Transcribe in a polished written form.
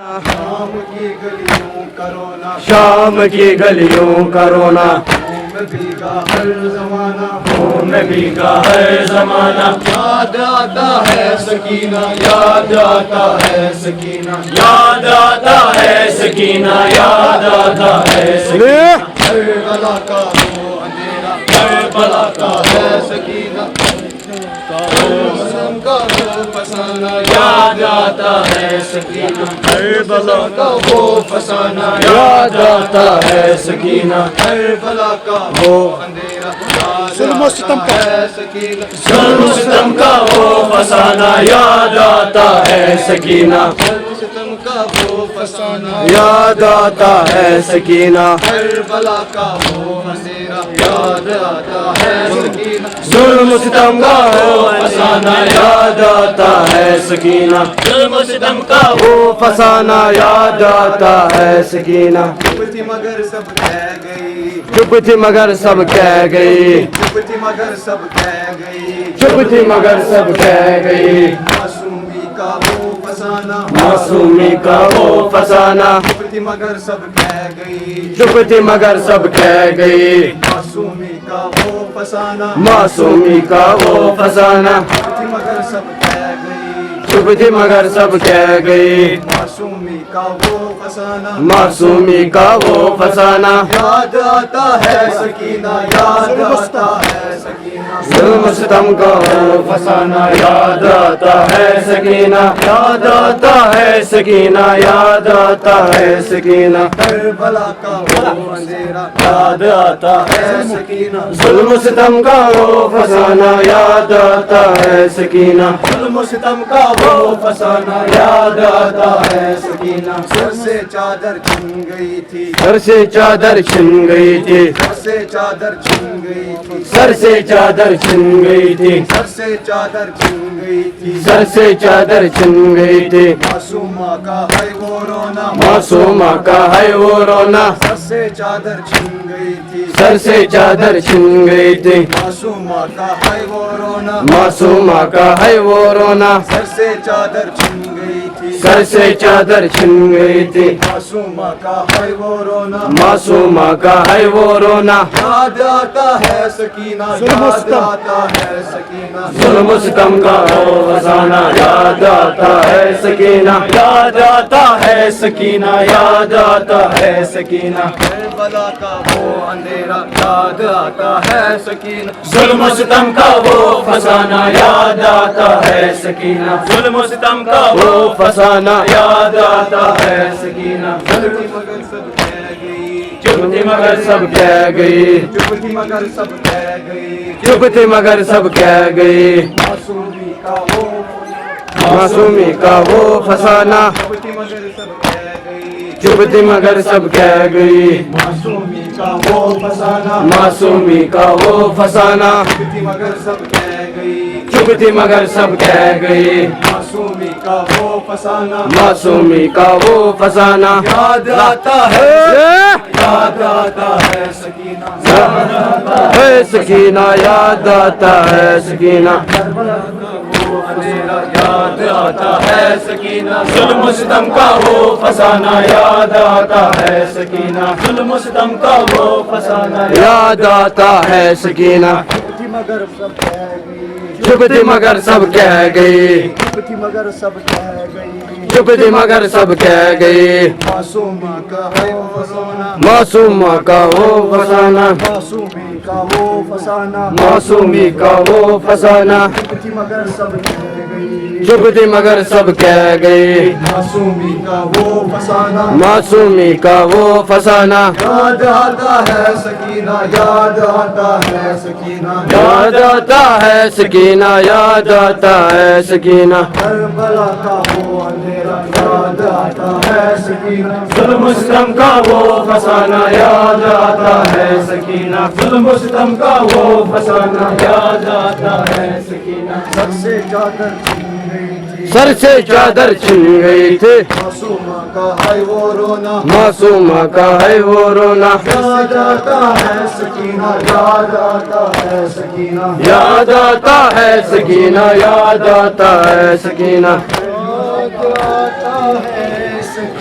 شام کی گلیوں کرونا، شام کی گلیوں کرونا، میں بھیگا ہر زمانہ، میں بھیگا ہے زمانہ، یاد آتا ہے سکینہ، یاد آتا ہے سکینہ، یاد آتا ہے سکینہ، یاد آتا ہے سکینہ، کربلا کا وہ اندھیرا، کربلا کا ہے سکینہ، موسم کا وہ فسانہ، یاد آتا ہے سکینہ، کربلا کا وہ فسانہ، یاد آتا ہے سکینہ، کربلا کا وہ اندھیرا، ظلم و ستم کا ہے سکینہ، ظلم و ستم کا وہ فسانہ، یاد آتا ہے سکینہ، ظلم و ستم کا وہ فسانہ، یاد آتا ہے سکینہ، کربلا کا وہ اندھیرا، یاد آتا ہے سکینہ، ظلم و ستم کا وہ فسانہ، یاد آتا ہے سکینہ، ظلم و ستم کا وہ فسانہ، یاد آتا ہے سکینہ، چپ تھی مگر سب کہہ گئی، چپ تھی مگر سب کہہ گئی، چپ تھی مگر سب کہہ گئی، چپ تھی مگر سب کہہ گئی، معصومی کا وہ فسانہ، معصومی کا وہ فسانہ، چپ تھی مگر سب کہہ گئی، چپ تھی مگر سب کہہ گئی، معصومی کا وہ فسانہ، معصومی کا وہ فسانہ، چپ تھی مگر سب کہہ گئی، چپ تھی مگر سب کہہ گئی، معصومی کا وہ فسانہ، معصومی کا وہ فسانہ، یاد آتا ہے سکینہ، یاد آتا ہے سکینہ، ظلم و ستم کا وہ فسانہ، یاد آتا ہے سکینہ، یاد آتا ہے سکینہ، یاد آتا ہے سکینہ، کربلا کا وہ اندھیرا، یاد آتا ہے سکینہ، ظلم و ستم کا وہ فسانہ، یاد آتا ہے سکینہ، ظلم و ستم کا وہ فسانہ، یاد آتا ہے سکینہ، سر سے چادر چھن گئی تھی، سر سے چادر چھن گئی تھی، سر سے چادر چھن گئی تھی، سر سے چادر چھن گئی تھی، سر سے چادر چھن گئی تھی، سر سے چادر چھن گئی تھی، معصومہ کا ہے وہ رونا، معصومہ کا ہے وہ رونا، سر سے چادر چھن گئی تھی، سر سے چادر چھن گئی تھی، معصومہ کا ہے وہ رونا، معصومہ کا ہے وہ رونا، سر سے چادر چھن گئی تھی، سر سے چادر چھن گئی تھی، معصومہ کا ہے وہ رونا، معصومہ کا ہے وہ رونا، یاد آتا ہے سکینہ، یاد آتا ہے سکینہ، ظلم و ستم کا وہ فسانہ، یاد آتا ہے سکینہ، یاد آتا ہے سکینہ، یاد آتا ہے سکینہ، کربلا کا وہ اندھیرا، یاد آتا ہے سکینہ، ظلم و ستم کا وہ فسانہ، یاد آتا ہے سکینہ، ظلم و ستم کا وہ فسانہ، یاد آتا ہے سکینہ، چپ تھی مگر سب کہہ گئی، چپ تھی مگر سب کہہ گئی، چپ تھی مگر سب کہہ گئی، چپ تھی مگر سب کہہ گئی، معصومی کا وہ معصومی کا وہ فسانہ، چپ تھی مگر سب کہہ گئی، چپ تھی مگر سب کہہ گئی، معصومی کا وہ فسانہ، معصومی کا وہ فسانہ، چپ تھی مگر سب کہہ گئی، چپ تھی مگر سب کہہ گئی، معصومی کا وہ فسانہ، معصومی کا وہ فسانہ، یاد آتا ہے، یاد آتا ہے سکینہ، ہے سکینہ، یاد آتا ہے سکینہ، وہ اندھیرا، یاد آتا ہے سکینہ، ظلم و ستم کا وہ فسانہ، یاد آتا ہے سکینہ، ظلم و ستم کا وہ فسانہ، یاد آتا ہے سکینہ، چپ تھی مگر سب کہہ گئی، چپ تھی مگر سب کہہ گئی، چپ تھی مگر سب کہہ گئی، چپ تھی مگر سب کہہ گئی، معصومی کا ہے وہ فسانہ، معصومہ کا وہ فسانہ، معصومی کا وہ فسانہ، معصومی کا وہ فسانہ، چپ تھی مگر سب کہہ گئی، چپ تھی مگر سب کہہ گئی، معصومی کا وہ فسانہ، معصومی کا وہ فسانہ، یاد آتا ہے سکینہ، یاد آتا ہے سکینہ، یاد آتا ہے سکینہ، یاد آتا ہے سکینہ، کربلا کا وہ اندھیرا، یاد آتا ہے سکینہ، ظلم و ستم کا وہ فسانہ، یاد آتا ہے سکینہ، ظلم و ستم کا وہ فسانہ، یاد آتا ہے سکینہ، سر سے چادر چھن گئی تھی، سر سے چادر چھن گئی تھی، معصومہ کا ہے وہ رونا، معصومہ کا ہے وہ رونا، یاد آتا ہے سکینہ، یاد آتا ہے سکینہ، یاد آتا ہے سکینہ، یاد آتا ہے سکینہ، یاد آتا ہے سکینہ۔